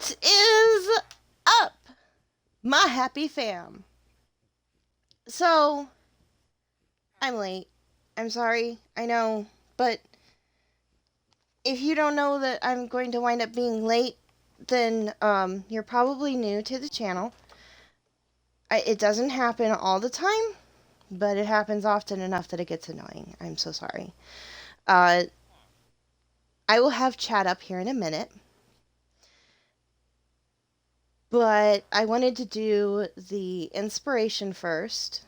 What is up, my happy fam? So, I'm late. I'm sorry. I know. But if you don't know that I'm going to wind up being late, then you're probably new to the channel. It doesn't happen all the time, but it happens often enough that it gets annoying. I'm so sorry. Uh, I will have chat up here in a minute. But I wanted to do the inspiration first.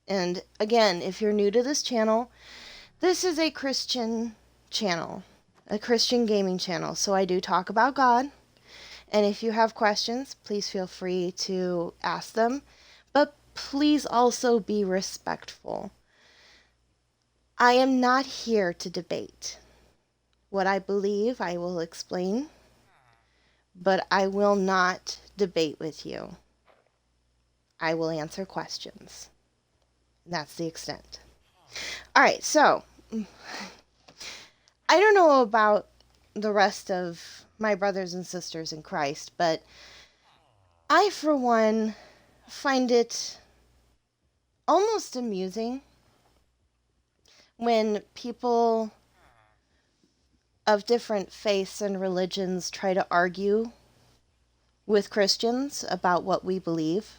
And again, if you're new to this channel, this is a Christian channel, a Christian gaming channel. So I do talk about God. And if you have questions, please feel free to ask them. But please also be respectful. I am not here to debate. What I believe, I will explain. But I will not debate with you. I will answer questions. That's the extent. All right, so I don't know about the rest of my brothers and sisters in Christ, but I, for one, find it almost amusing when people of different faiths and religions try to argue with Christians about what we believe.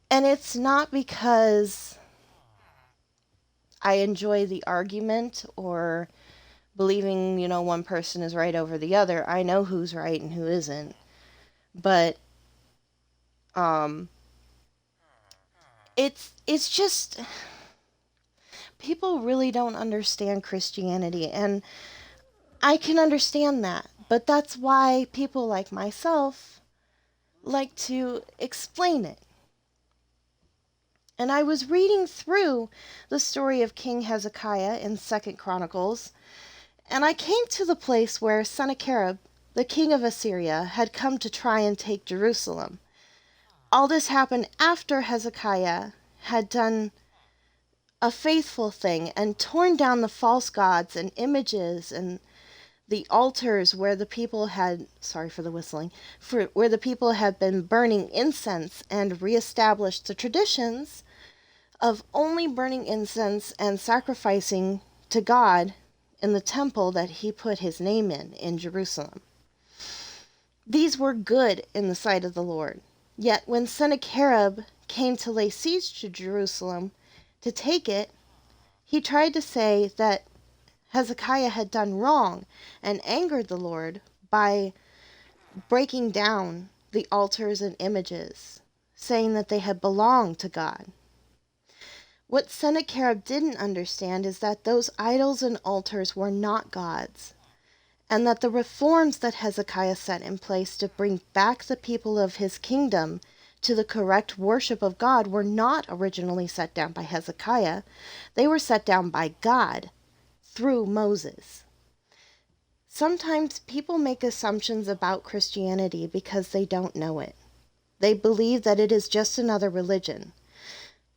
And it's not because I enjoy the argument or believing, one person is right over the other. I know who's right and who isn't. But it's just people really don't understand Christianity, and I can understand that. But that's why people like myself like to explain it. And I was reading through the story of King Hezekiah in 2nd Chronicles, and I came to the place where Sennacherib, the king of Assyria, had come to try and take Jerusalem. All this happened after Hezekiah had done a faithful thing and torn down the false gods and images and the altars where the people had, sorry for the whistling, where the people had been burning incense, and reestablished the traditions of only burning incense and sacrificing to God in the temple that he put his name in Jerusalem. These were good in the sight of the Lord. Yet when Sennacherib came to lay siege to Jerusalem to take it, he tried to say that Hezekiah had done wrong and angered the Lord by breaking down the altars and images, saying that they had belonged to God. What Sennacherib didn't understand is that those idols and altars were not gods, and that the reforms that Hezekiah set in place to bring back the people of his kingdom to the correct worship of God were not originally set down by Hezekiah. They were set down by God through Moses. Sometimes people make assumptions about Christianity because they don't know it. They believe that it is just another religion.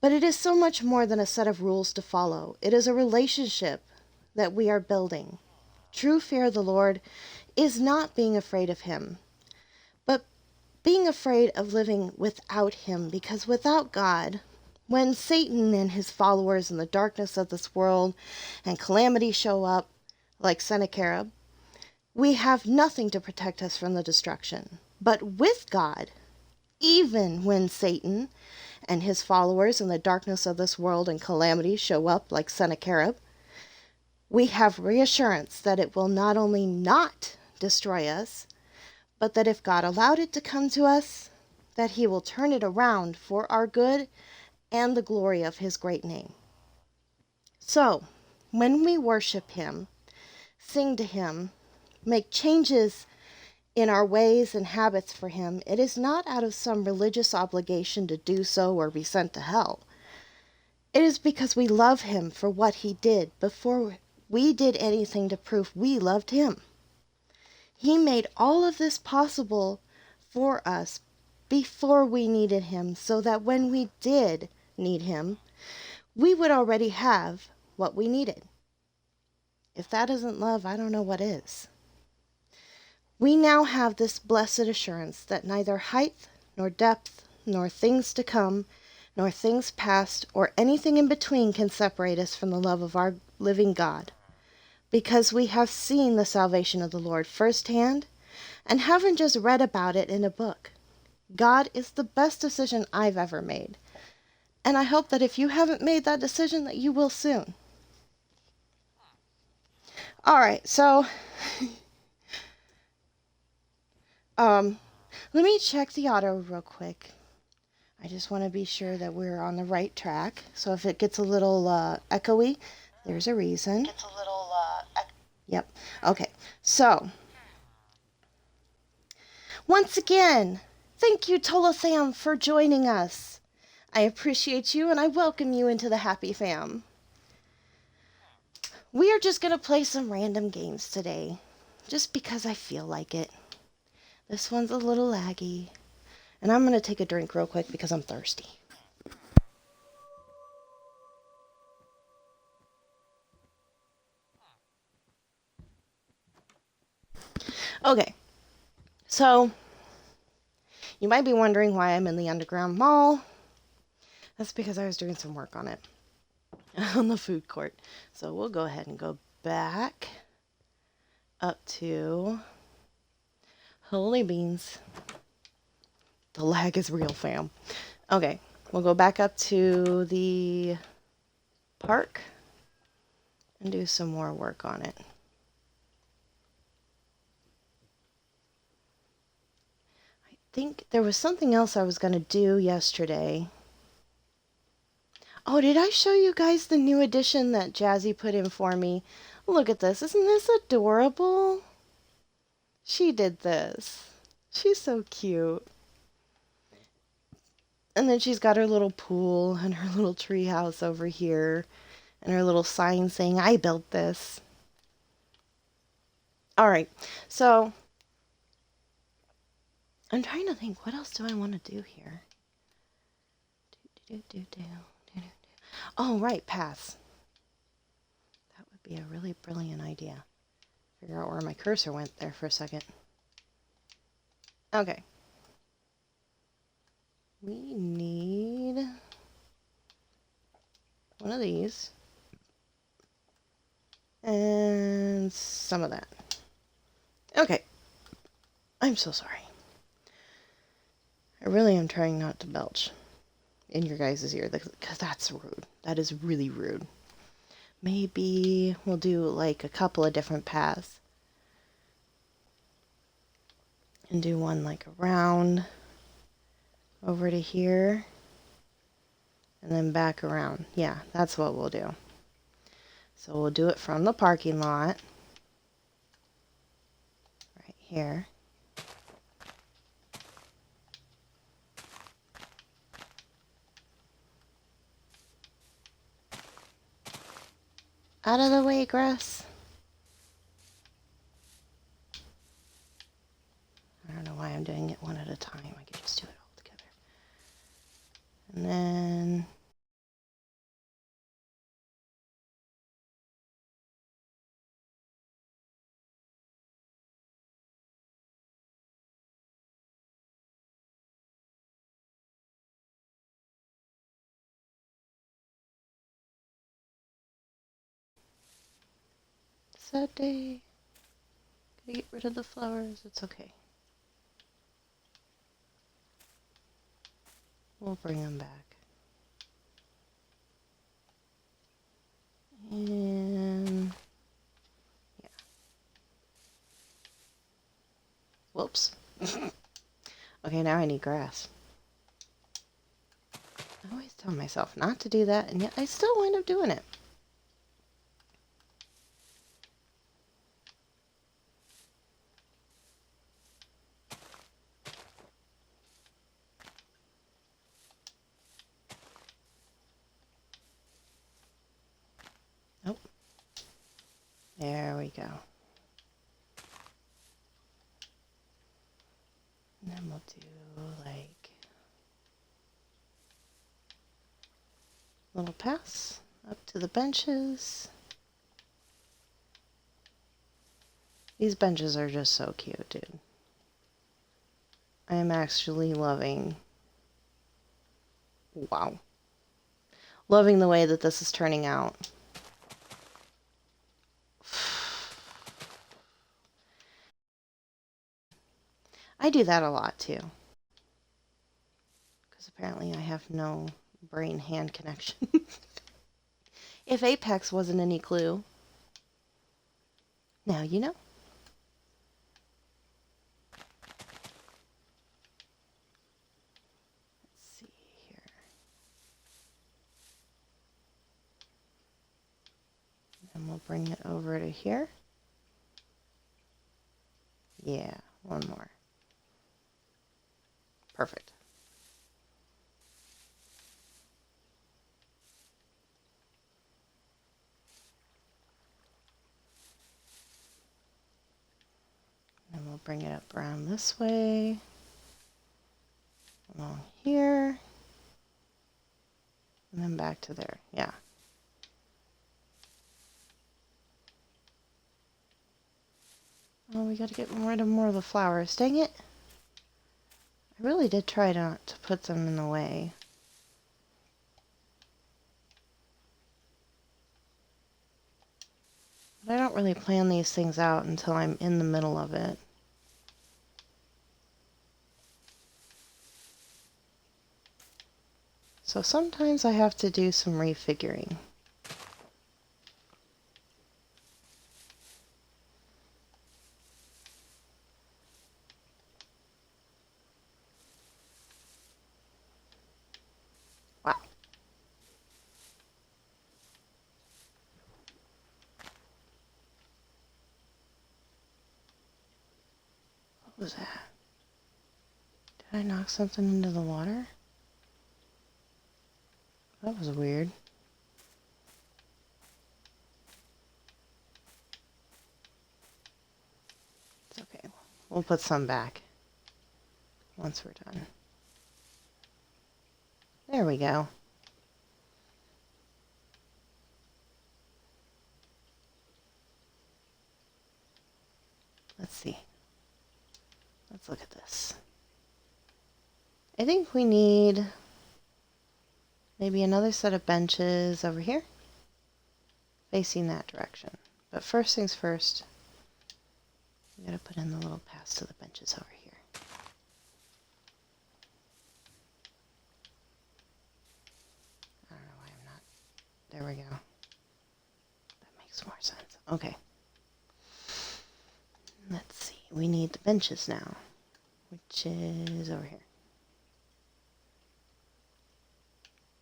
But it is so much more than a set of rules to follow. It is a relationship that we are building. True fear of the Lord is not being afraid of him, but being afraid of living without him, because without God, when Satan and his followers in the darkness of this world and calamity show up, like Sennacherib, we have nothing to protect us from the destruction. But with God, even when Satan and his followers in the darkness of this world and calamity show up like Sennacherib, we have reassurance that it will not only not destroy us, but that if God allowed it to come to us, that he will turn it around for our good and the glory of his great name. So, when we worship him, sing to him, make changes in our ways and habits for him, it is not out of some religious obligation to do so or be sent to hell. It is because we love him for what he did before we did anything to prove we loved him. He made all of this possible for us before we needed him, so that when we did need him, we would already have what we needed. If that isn't love, I don't know what is. We now have this blessed assurance that neither height, nor depth, nor things to come, nor things past, or anything in between can separate us from the love of our living God, because we have seen the salvation of the Lord firsthand and haven't just read about it in a book. God is the best decision I've ever made, and I hope that if you haven't made that decision, that you will soon. All right, so let me check the auto real quick. I just want to be sure that we're on the right track. So if it gets a little echoey, there's a reason. Yep. Okay. So, once again, thank you, Tolotham, for joining us. I appreciate you and I welcome you into the Happy Fam. We are just going to play some random games today, just because I feel like it. This one's a little laggy. And I'm going to take a drink real quick because I'm thirsty. Okay, so you might be wondering why I'm in the underground mall. That's because I was doing some work on it, on the food court. So we'll go ahead and go back up to Holy Beans. The lag is real, fam. Okay, we'll go back up to the park and do some more work on it. I think there was something else I was going to do yesterday. Oh, did I show you guys the new addition that Jazzy put in for me? Look at this. Isn't this adorable? She did this. She's so cute. And then she's got her little pool and her little tree house over here and her little sign saying, I built this. All right. So I'm trying to think, what else do I want to do here? Oh, right, pass. That would be a really brilliant idea. Figure out where my cursor went there for a second. Okay. We need one of these. And some of that. Okay. I'm so sorry. I really am trying not to belch in your guys' ear, because that's rude. That is really rude. Maybe we'll do like a couple of different paths. And do one like around over to here. And then back around. Yeah, that's what we'll do. So we'll do it from the parking lot. Right here. Out of the way, grass. I don't know why I'm doing it one at a time. I could just do it all together. And then sad day. Gotta get rid of the flowers. It's okay. We'll bring them back. And yeah. Whoops. Okay, now I need grass. I always tell myself not to do that, and yet I still wind up doing it. Nope. There we go. And then we'll do like little paths up to the benches. These benches are just so cute, dude. I am actually loving... Wow. Loving the way that this is turning out. I do that a lot, too. Because apparently I have no brain-hand connection. If Apex wasn't any clue, now you know. Let's see here. And we'll bring it over to here. Yeah, one more. Perfect. And we'll bring it up around this way. Along here. And then back to there. Yeah. Oh, we gotta get rid of more of the flowers. Dang it. I really did try not to put them in the way. But I don't really plan these things out until I'm in the middle of it. So sometimes I have to do some refiguring. Wow. What was that? Did I knock something into the water? That was weird. It's okay. We'll put some back once we're done. There we go. Let's see. Let's look at this. I think we need maybe another set of benches over here, facing that direction. But first things first, we gotta put in the little paths to the benches over here. I don't know why I'm not. There we go. That makes more sense. Okay. Let's see. We need the benches now, which is over here.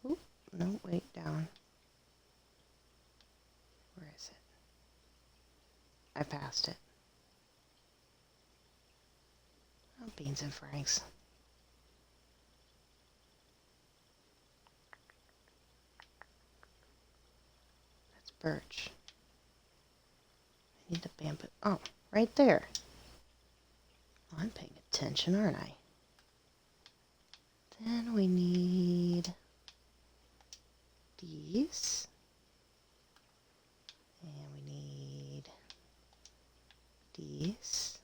Oop, no, wait, down. Where is it? I passed it. Oh, beans and franks. That's birch. I need the bamboo. Oh, right there. Oh, I'm paying attention, aren't I? Then we need these. And we need these.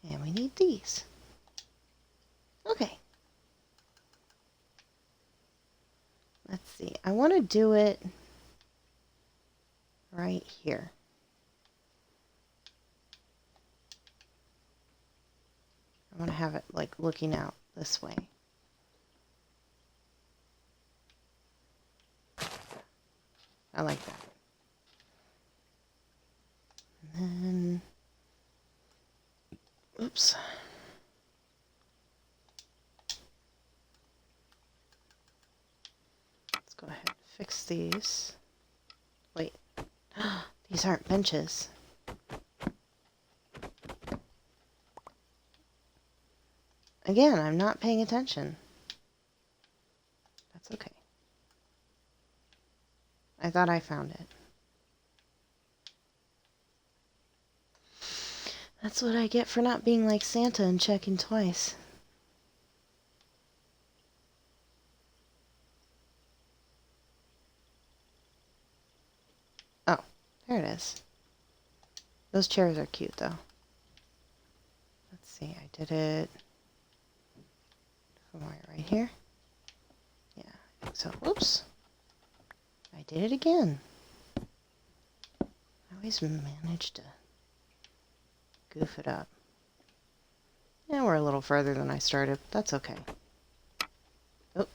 And we need these. Okay. Let's see. I want to do it right here. I want to have it like looking out this way. I like that. And then, oops. Let's go ahead and fix these. Wait, these aren't benches. Again, I'm not paying attention. That's okay. I thought I found it. That's what I get for not being like Santa and checking twice. Oh, There it is. Those chairs are cute though. Let's see, I did it somewhere right here. Yeah, so, whoops. I did it again. I always manage to goof it up. Yeah, we're a little further than I started. That's okay. Oh,